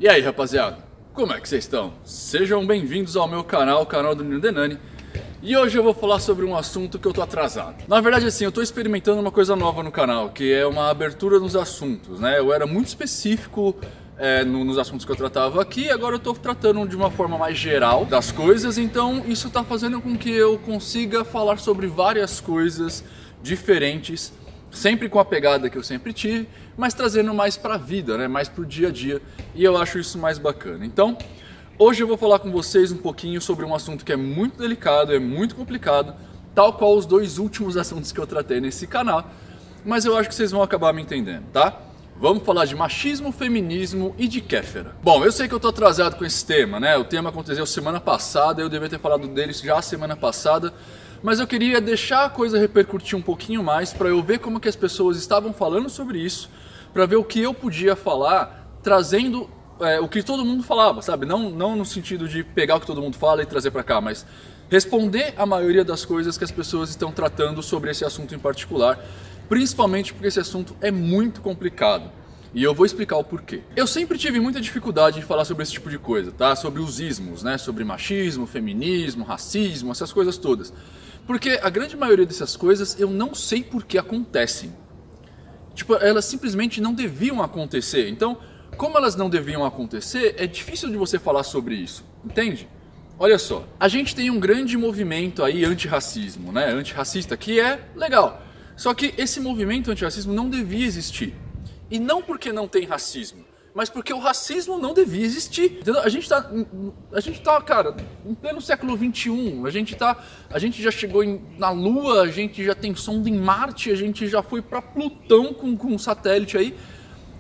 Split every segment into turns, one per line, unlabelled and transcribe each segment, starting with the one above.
E aí, rapaziada, como é que vocês estão? Sejam bem-vindos ao meu canal, o canal do Nino Denani. E hoje eu vou falar sobre um assunto que eu tô atrasado. Na verdade, assim, eu tô experimentando uma coisa nova no canal, que é uma abertura nos assuntos, né? Eu era muito específico nos assuntos que eu tratava aqui, agora eu tô tratando de uma forma mais geral das coisas, então isso tá fazendo com que eu consiga falar sobre várias coisas diferentes, sempre com a pegada que eu sempre tive, mas trazendo mais pra vida, né? Mais pro dia a dia, e eu acho isso mais bacana. Então, hoje eu vou falar com vocês um pouquinho sobre um assunto que é muito delicado, é muito complicado, tal qual os dois últimos assuntos que eu tratei nesse canal, mas eu acho que vocês vão acabar me entendendo, tá? Vamos falar de machismo, feminismo e de Kéfera. Bom, eu sei que eu tô atrasado com esse tema, né? O tema aconteceu semana passada, eu devia ter falado dele já semana passada, mas eu queria deixar a coisa repercutir um pouquinho mais para eu ver como que as pessoas estavam falando sobre isso, para ver o que eu podia falar, trazendo o que todo mundo falava, sabe? Não no sentido de pegar o que todo mundo fala e trazer para cá, mas responder a maioria das coisas que as pessoas estão tratando sobre esse assunto em particular, principalmente porque esse assunto é muito complicado. E eu vou explicar o porquê. Eu sempre tive muita dificuldade em falar sobre esse tipo de coisa, tá? Sobre os ismos, né? Sobre machismo, feminismo, racismo, essas coisas todas. Porque a grande maioria dessas coisas eu não sei por que acontecem. Tipo, elas simplesmente não deviam acontecer. Então, como elas não deviam acontecer, é difícil de você falar sobre isso, entende? Olha só, a gente tem um grande movimento aí antirracismo, né? Antirracista, que é legal. Só que esse movimento antirracismo não devia existir. E não porque não tem racismo, mas porque o racismo não devia existir. Entendeu? A gente tá, cara, em pleno século XXI, a gente já chegou na Lua, a gente já tem sonda em Marte, a gente já foi pra Plutão com um satélite aí.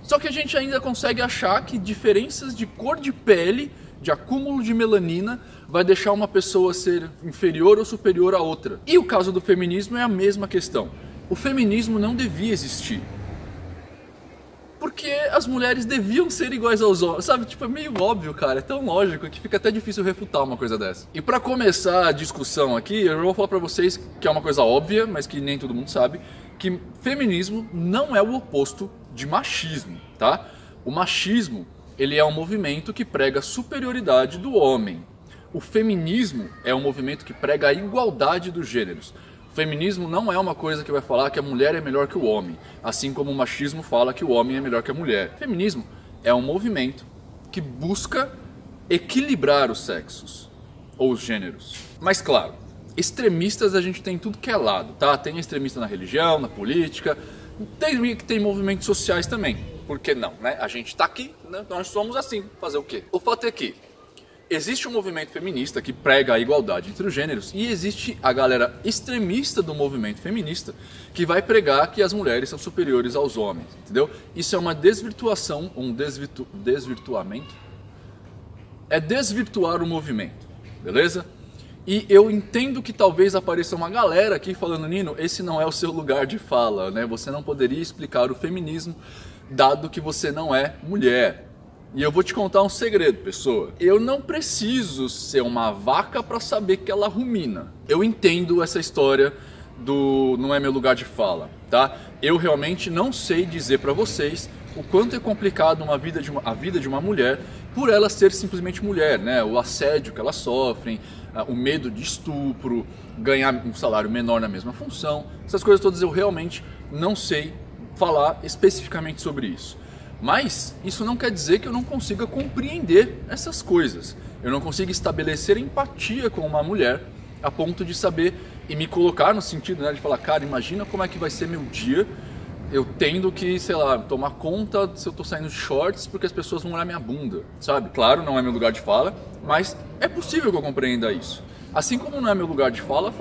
Só que a gente ainda consegue achar que diferenças de cor de pele, de acúmulo de melanina, vai deixar uma pessoa ser inferior ou superior a outra. E o caso do feminismo é a mesma questão. O feminismo não devia existir. Porque as mulheres deviam ser iguais aos homens, sabe? Tipo, é meio óbvio, cara, é tão lógico que fica até difícil refutar uma coisa dessa. E pra começar a discussão aqui, eu vou falar pra vocês que é uma coisa óbvia, mas que nem todo mundo sabe, que feminismo não é o oposto de machismo, tá? O machismo, ele é um movimento que prega a superioridade do homem. O feminismo é um movimento que prega a igualdade dos gêneros. O feminismo não é uma coisa que vai falar que a mulher é melhor que o homem, assim como o machismo fala que o homem é melhor que a mulher. O feminismo é um movimento que busca equilibrar os sexos, ou os gêneros. Mas claro, extremistas a gente tem tudo que é lado, tá? Tem extremista na religião, na política, tem movimentos sociais também. Por que não, né? A gente tá aqui, né? Nós somos assim, fazer o quê? O fato é que existe um movimento feminista que prega a igualdade entre os gêneros e existe a galera extremista do movimento feminista que vai pregar que as mulheres são superiores aos homens, entendeu? Isso é uma desvirtuação, desvirtuamento. É desvirtuar o movimento, beleza? E eu entendo que talvez apareça uma galera aqui falando, Nino, esse não é o seu lugar de fala, né? Você não poderia explicar o feminismo dado que você não é mulher. E eu vou te contar um segredo, pessoa. Eu não preciso ser uma vaca para saber que ela rumina. Eu entendo essa história do não é meu lugar de fala, tá? Eu realmente não sei dizer para vocês o quanto é complicado a vida de uma mulher por ela ser simplesmente mulher, né? O assédio que elas sofrem, o medo de estupro, ganhar um salário menor na mesma função. Essas coisas todas eu realmente não sei falar especificamente sobre isso. Mas isso não quer dizer que eu não consiga compreender essas coisas. Eu não consigo estabelecer empatia com uma mulher a ponto de saber e me colocar no sentido, né, de falar, cara, imagina como é que vai ser meu dia eu tendo que, sei lá, tomar conta se eu tô saindo de shorts porque as pessoas vão olhar minha bunda, sabe? Claro, não é meu lugar de fala, mas é possível que eu compreenda isso. Assim como não é meu lugar de fala,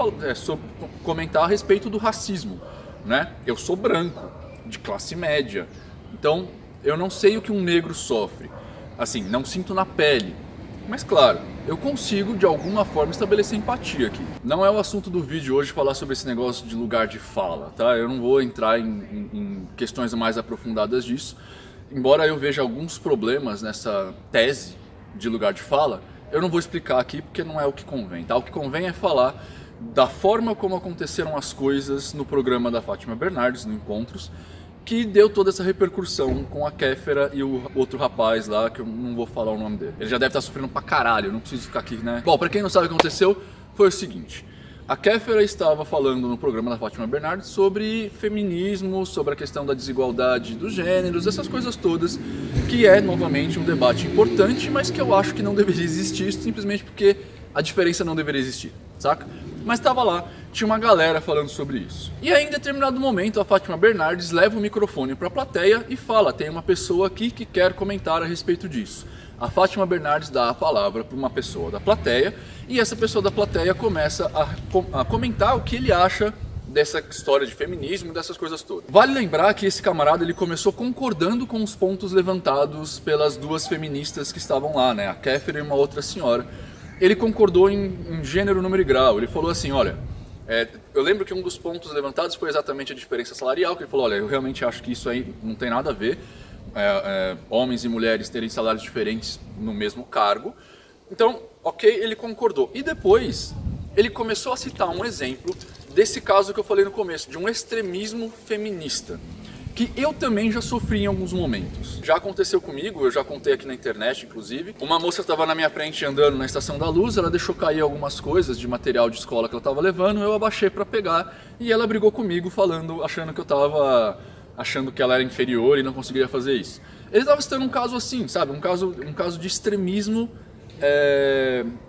comentar a respeito do racismo, né? Eu sou branco, de classe média, então eu não sei o que um negro sofre, assim, não sinto na pele, mas claro, eu consigo de alguma forma estabelecer empatia aqui. Não é o assunto do vídeo hoje falar sobre esse negócio de lugar de fala, tá? Eu não vou entrar em questões mais aprofundadas disso, embora eu veja alguns problemas nessa tese de lugar de fala, eu não vou explicar aqui porque não é o que convém, tá? O que convém é falar da forma como aconteceram as coisas no programa da Fátima Bernardes, no Encontros, que deu toda essa repercussão com a Kéfera e o outro rapaz lá, que eu não vou falar o nome dele. Ele já deve estar sofrendo pra caralho, não preciso ficar aqui, né? Bom, pra quem não sabe o que aconteceu, foi o seguinte. A Kéfera estava falando no programa da Fátima Bernardes sobre feminismo, sobre a questão da desigualdade dos gêneros, essas coisas todas, que é, novamente, um debate importante, mas que eu acho que não deveria existir, simplesmente porque a diferença não deveria existir, saca? Mas estava lá, tinha uma galera falando sobre isso. E aí, em determinado momento, a Fátima Bernardes leva o microfone para a plateia e fala, tem uma pessoa aqui que quer comentar a respeito disso. A Fátima Bernardes dá a palavra para uma pessoa da plateia e essa pessoa da plateia começa a comentar o que ele acha dessa história de feminismo, dessas coisas todas. Vale lembrar que esse camarada ele começou concordando com os pontos levantados pelas duas feministas que estavam lá, né? A Kéfera e uma outra senhora. Ele concordou em gênero, número e grau. Ele falou assim, olha, eu lembro que um dos pontos levantados foi exatamente a diferença salarial, que ele falou, olha, eu realmente acho que isso aí não tem nada a ver. Homens e mulheres terem salários diferentes no mesmo cargo. Então, ok, ele concordou. E depois, ele começou a citar um exemplo desse caso que eu falei no começo, de um extremismo feminista, que eu também já sofri em alguns momentos. Já aconteceu comigo, eu já contei aqui na internet, inclusive. Uma moça estava na minha frente andando na Estação da Luz, ela deixou cair algumas coisas de material de escola que ela estava levando, eu abaixei para pegar e ela brigou comigo falando, achando que eu estava... achando que ela era inferior e não conseguiria fazer isso. Ele estava citando um caso assim, sabe? Um caso de extremismo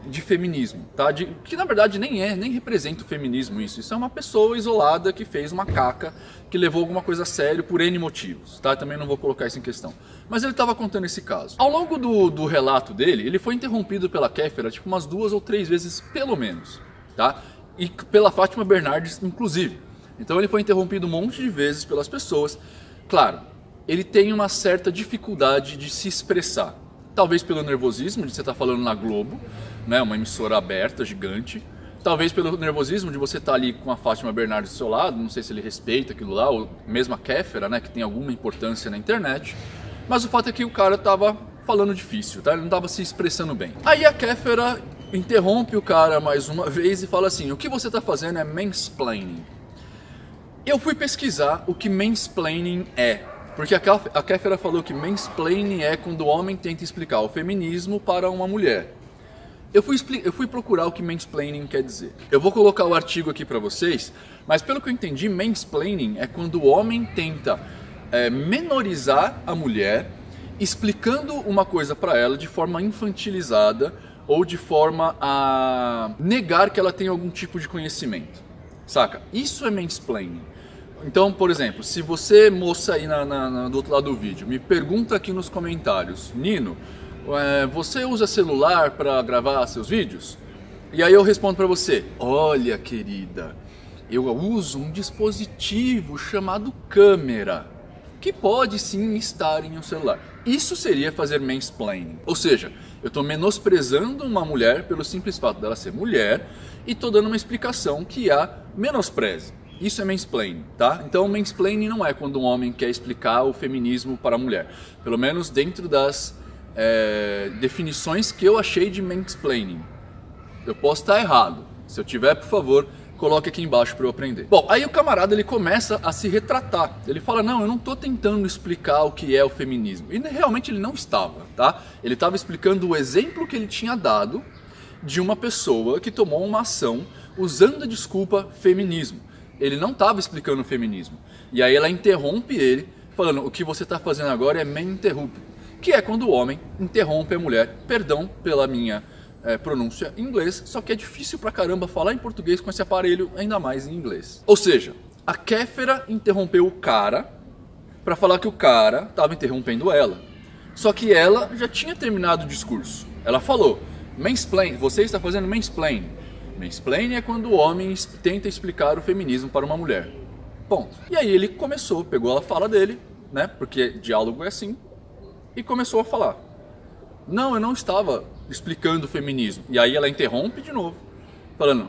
de feminismo, tá? Que na verdade nem representa o feminismo isso. Isso é uma pessoa isolada que fez uma caca, que levou alguma coisa a sério por N motivos, tá? Também não vou colocar isso em questão. Mas ele estava contando esse caso. Ao longo do relato dele, ele foi interrompido pela Kéfera, tipo umas 2 ou 3 vezes pelo menos, tá? E pela Fátima Bernardes, inclusive. Então ele foi interrompido um monte de vezes pelas pessoas. Claro, ele tem uma certa dificuldade de se expressar. Talvez pelo nervosismo de você estar falando na Globo, né, uma emissora aberta, gigante. Talvez pelo nervosismo de você estar ali com a Fátima Bernardes do seu lado, não sei se ele respeita aquilo lá, ou mesmo a Kéfera, né, que tem alguma importância na internet. Mas o fato é que o cara estava falando difícil, tá? Ele não estava se expressando bem. Aí a Kéfera interrompe o cara mais uma vez e fala assim, o que você está fazendo é mansplaining. Eu fui pesquisar o que mansplaining é, porque a Kéfera falou que mansplaining é quando o homem tenta explicar o feminismo para uma mulher. Eu fui procurar o que mansplaining quer dizer. Eu vou colocar o artigo aqui para vocês, mas pelo que eu entendi, mansplaining é quando o homem tenta menorizar a mulher, explicando uma coisa para ela de forma infantilizada ou de forma a negar que ela tem algum tipo de conhecimento. Saca? Isso é mansplaining. Então, por exemplo, se você, moça aí do outro lado do vídeo, me pergunta aqui nos comentários, Nino, você usa celular para gravar seus vídeos? E aí eu respondo para você, olha querida, eu uso um dispositivo chamado câmera, que pode sim estar em um celular. Isso seria fazer mansplaining. Ou seja, eu estou menosprezando uma mulher pelo simples fato dela ser mulher e estou dando uma explicação que a menospreze. Isso é mansplaining, tá? Então mansplaining não é quando um homem quer explicar o feminismo para a mulher. Pelo menos dentro das definições que eu achei de mansplaining. Eu posso estar errado. Se eu tiver, por favor, coloque aqui embaixo para eu aprender. Bom, aí o camarada ele começa a se retratar. Ele fala, não, eu não estou tentando explicar o que é o feminismo. E realmente ele não estava, tá? Ele estava explicando o exemplo que ele tinha dado de uma pessoa que tomou uma ação usando a desculpa feminismo. Ele não estava explicando o feminismo. E aí ela interrompe ele, falando, o que você está fazendo agora é maninterrupt, que é quando o homem interrompe a mulher. Perdão pela minha pronúncia em inglês, só que é difícil pra caramba falar em português com esse aparelho, ainda mais em inglês. Ou seja, a Kéfera interrompeu o cara para falar que o cara estava interrompendo ela. Só que ela já tinha terminado o discurso. Ela falou, mansplain, você está fazendo mansplain. Mansplain é quando o homem tenta explicar o feminismo para uma mulher. Ponto. E aí ele começou, pegou a fala dele, né, porque diálogo é assim, e começou a falar. Não, eu não estava explicando o feminismo. E aí ela interrompe de novo, falando,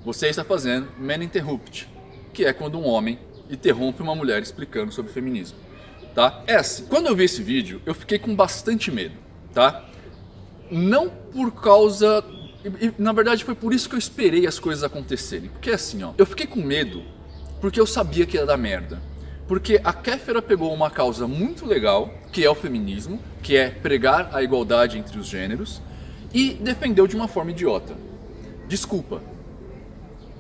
você está fazendo maninterrupt, que é quando um homem interrompe uma mulher explicando sobre feminismo, tá? É assim, quando eu vi esse vídeo, eu fiquei com bastante medo, tá? Não por causa... na verdade foi por isso que eu esperei as coisas acontecerem. Porque assim, ó, eu fiquei com medo porque eu sabia que ia dar merda. Porque a Kéfera pegou uma causa muito legal, que é o feminismo, que é pregar a igualdade entre os gêneros, e defendeu de uma forma idiota. Desculpa,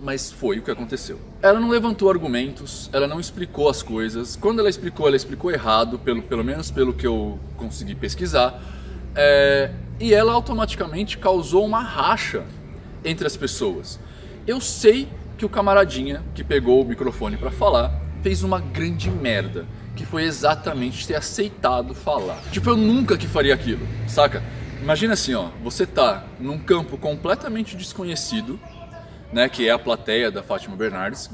mas foi o que aconteceu. Ela não levantou argumentos, ela não explicou as coisas. Quando ela explicou errado, pelo menos pelo que eu consegui pesquisar. E ela automaticamente causou uma racha entre as pessoas. Eu sei que o camaradinha que pegou o microfone para falar fez uma grande merda, que foi exatamente ter aceitado falar. Tipo, eu nunca que faria aquilo, saca? Imagina assim, ó, você tá num campo completamente desconhecido, né, que é a plateia da Fátima Bernardes,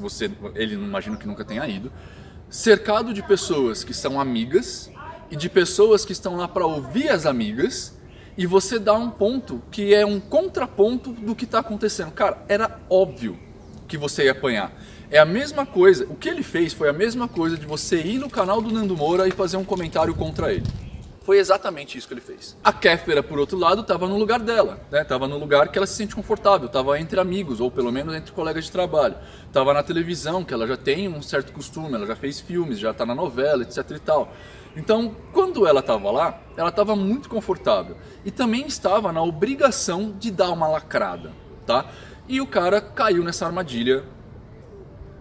ele imagino que nunca tenha ido, cercado de pessoas que são amigas e de pessoas que estão lá para ouvir as amigas, e você dá um ponto que é um contraponto do que está acontecendo. Cara, era óbvio que você ia apanhar. É a mesma coisa, o que ele fez foi a mesma coisa de você ir no canal do Nando Moura e fazer um comentário contra ele. Foi exatamente isso que ele fez. A Kéfera, por outro lado, estava no lugar dela, né? Estava no lugar que ela se sente confortável, estava entre amigos, ou pelo menos entre colegas de trabalho. Estava na televisão, que ela já tem um certo costume, ela já fez filmes, já está na novela, etc e tal. Então, quando ela estava lá, ela estava muito confortável. E também estava na obrigação de dar uma lacrada, tá? E o cara caiu nessa armadilha,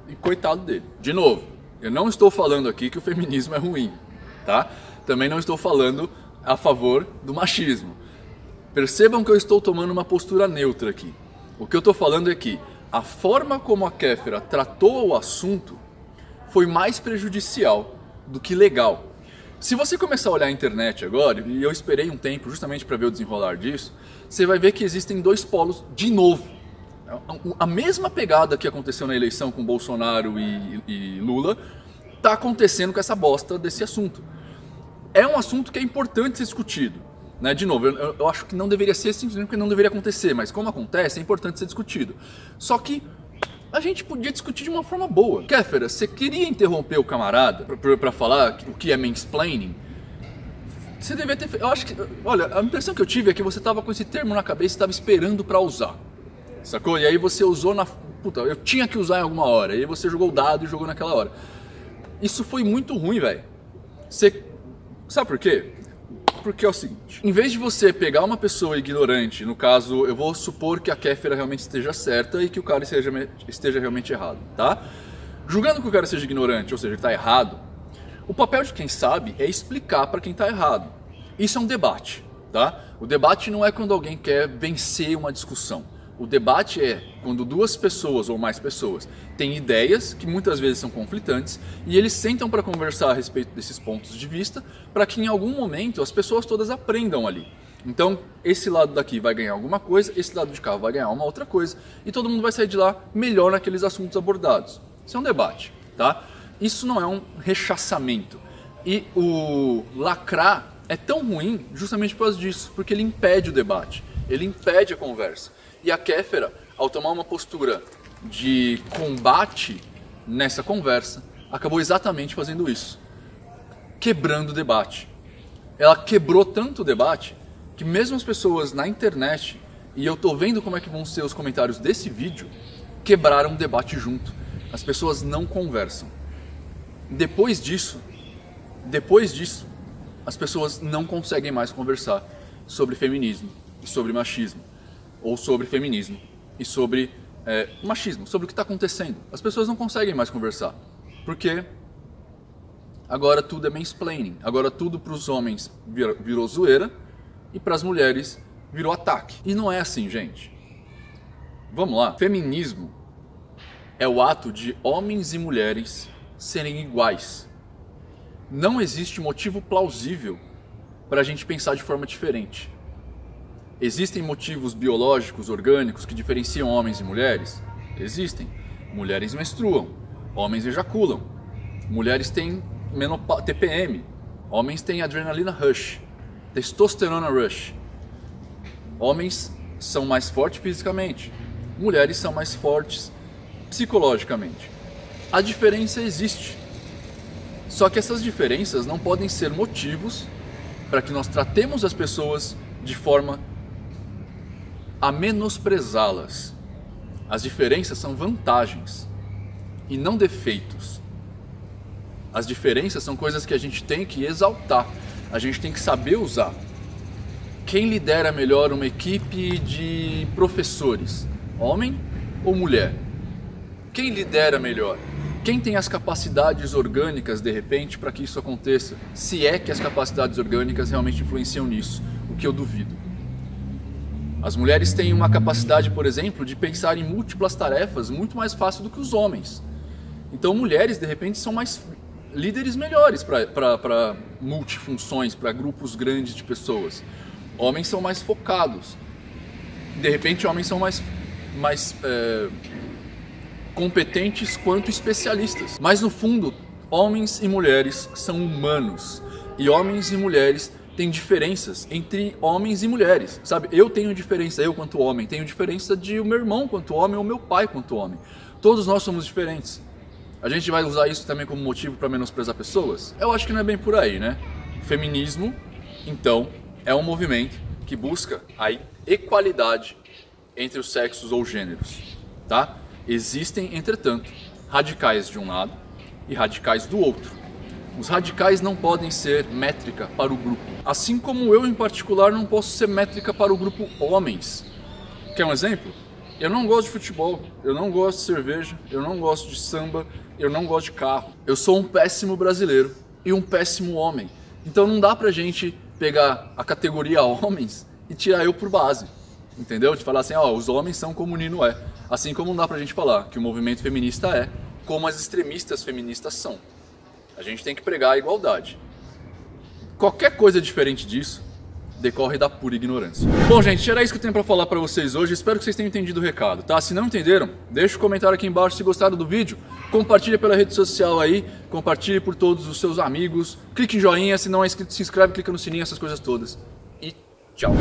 e coitado dele. De novo, eu não estou falando aqui que o feminismo é ruim, tá? Também não estou falando a favor do machismo. Percebam que eu estou tomando uma postura neutra aqui. O que eu estou falando é que a forma como a Kéfera tratou o assunto foi mais prejudicial do que legal. Se você começar a olhar a internet agora, e eu esperei um tempo justamente para ver o desenrolar disso, você vai ver que existem dois polos de novo. A mesma pegada que aconteceu na eleição com Bolsonaro e Lula está acontecendo com essa bosta desse assunto. É um assunto que é importante ser discutido, né? De novo, eu acho que não deveria ser simplesmente porque não deveria acontecer, mas como acontece, é importante ser discutido. Só que a gente podia discutir de uma forma boa. Kéfera, você queria interromper o camarada para falar o que é mansplaining? Você devia ter feito. Eu acho que, olha, a impressão que eu tive é que você estava com esse termo na cabeça e estava esperando para usar. Sacou? E aí você usou na... Puta, eu tinha que usar em alguma hora. E aí você jogou o dado e jogou naquela hora. Isso foi muito ruim, velho. Você... Sabe por quê? Porque é o seguinte. Em vez de você pegar uma pessoa ignorante, no caso, eu vou supor que a Kéfera realmente esteja certa e que o cara esteja realmente errado, tá? Julgando que o cara seja ignorante, ou seja, que está errado, o papel de quem sabe é explicar para quem está errado. Isso é um debate, tá? O debate não é quando alguém quer vencer uma discussão. O debate é quando duas pessoas ou mais pessoas têm ideias que muitas vezes são conflitantes e eles sentam para conversar a respeito desses pontos de vista para que em algum momento as pessoas todas aprendam ali. Então, esse lado daqui vai ganhar alguma coisa, esse lado de cá vai ganhar uma outra coisa e todo mundo vai sair de lá melhor naqueles assuntos abordados. Isso é um debate, tá? Isso não é um rechaçamento. E o lacrar é tão ruim justamente por causa disso, porque ele impede o debate, ele impede a conversa. E a Kéfera, ao tomar uma postura de combate nessa conversa, acabou exatamente fazendo isso. Quebrando o debate. Ela quebrou tanto o debate que mesmo as pessoas na internet, e eu tô vendo como é que vão ser os comentários desse vídeo, quebraram o debate junto. As pessoas não conversam. Depois disso, as pessoas não conseguem mais conversar sobre feminismo e sobre machismo. Ou sobre feminismo e sobre machismo, sobre o que está acontecendo. As pessoas não conseguem mais conversar, porque agora tudo é mansplaining, agora tudo para os homens virou zoeira e para as mulheres virou ataque. E não é assim, gente. Vamos lá. Feminismo é o ato de homens e mulheres serem iguais. Não existe motivo plausível para a gente pensar de forma diferente. Existem motivos biológicos, orgânicos, que diferenciam homens e mulheres? Existem. Mulheres menstruam, homens ejaculam. Mulheres têm TPM, homens têm adrenalina rush, testosterona rush. Homens são mais fortes fisicamente, mulheres são mais fortes psicologicamente. A diferença existe. Só que essas diferenças não podem ser motivos para que nós tratemos as pessoas de forma a menosprezá-las. As diferenças são vantagens e não defeitos. As diferenças são coisas que a gente tem que exaltar, a gente tem que saber usar. Quem lidera melhor uma equipe de professores? Homem ou mulher? Quem lidera melhor? Quem tem as capacidades orgânicas, de repente, para que isso aconteça? Se é que as capacidades orgânicas realmente influenciam nisso, o que eu duvido. As mulheres têm uma capacidade, por exemplo, de pensar em múltiplas tarefas muito mais fácil do que os homens. Então, mulheres, de repente, são mais líderes melhores para multifunções, para grupos grandes de pessoas. Homens são mais focados. De repente, homens são mais competentes quanto especialistas. Mas, no fundo, homens e mulheres são humanos. E homens e mulheres têm diferenças entre homens e mulheres. Sabe? Eu tenho diferença, eu quanto homem. Tenho diferença de o meu irmão quanto homem ou meu pai quanto homem. Todos nós somos diferentes. A gente vai usar isso também como motivo para menosprezar pessoas? Eu acho que não é bem por aí, né? Feminismo, então, é um movimento que busca a equalidade entre os sexos ou gêneros, tá? Existem, entretanto, radicais de um lado e radicais do outro. Os radicais não podem ser métrica para o grupo. Assim como eu, em particular, não posso ser métrica para o grupo homens. Quer um exemplo? Eu não gosto de futebol, eu não gosto de cerveja, eu não gosto de samba, eu não gosto de carro. Eu sou um péssimo brasileiro e um péssimo homem. Então não dá pra gente pegar a categoria homens e tirar eu por base. Entendeu? De falar assim, ó, os homens são como o Nino é. Assim como não dá pra gente falar que o movimento feminista é como as extremistas feministas são. A gente tem que pregar a igualdade. Qualquer coisa diferente disso decorre da pura ignorância. Bom, gente, era isso que eu tenho pra falar pra vocês hoje. Espero que vocês tenham entendido o recado, tá? Se não entenderam, deixa um comentário aqui embaixo se gostaram do vídeo. Compartilha pela rede social aí, compartilhe por todos os seus amigos. Clique em joinha, se não é inscrito, se inscreve, clica no sininho, essas coisas todas. E tchau!